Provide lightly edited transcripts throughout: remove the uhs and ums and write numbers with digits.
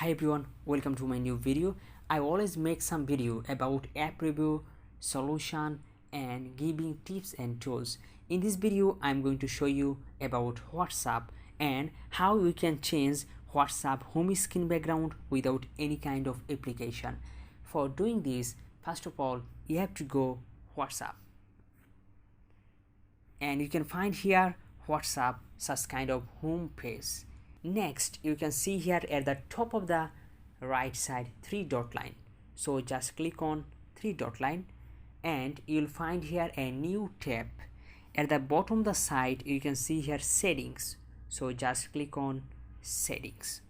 Hi everyone, welcome to my new video. I always make some video about app review, solution and giving tips and tools. In this video I'm going to show you about WhatsApp and how we can change WhatsApp home screen background without any kind of application. For doing this, first of all you have to go WhatsApp and you can find here WhatsApp such kind of home page. Next you can see here at the top of the right side 3 dot line, so just click on 3 dot line and you'll find here a new tab. At the bottom of the side you can see here settings, so just click on settings.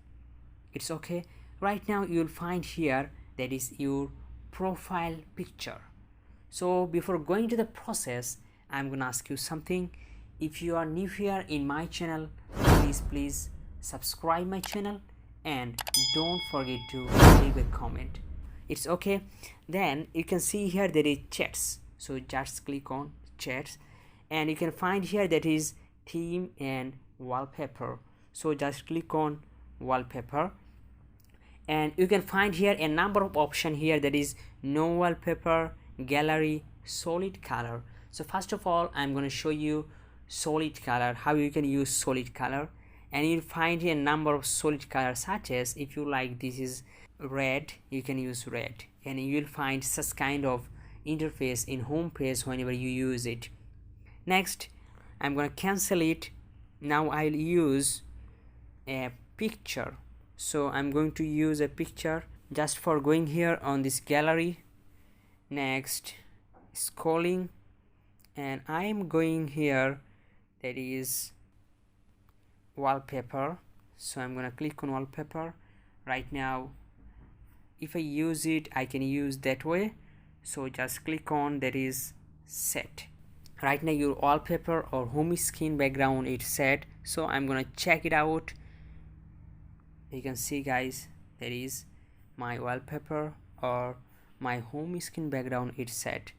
It's okay. Right now you'll find here that is your profile picture. So before going to the process, I'm gonna ask you something. If you are new here in my channel, please subscribe my channel and don't forget to leave a comment. It's okay. Then you can see here there is chats, so just click on chats and you can find here that is theme and wallpaper, so just click on wallpaper and you can find here a number of options here, that is no wallpaper, gallery, solid color. So first of all I'm going to show you solid color, how you can use solid color. And you'll find here a number of solid colors, such as if you like this is red, you can use red, and you'll find such kind of interface in home page whenever you use it. Next I'm gonna cancel it. Now I'll use a picture, so I'm going to use a picture just for going here on this gallery. Next scrolling and I'm going here, that is wallpaper, so I'm gonna click on wallpaper. Right now if I use it I can use that way, so just click on that is set. Right now your wallpaper or home screen background is set, so I'm gonna check it out. You can see guys, that is my wallpaper or my home screen background is set.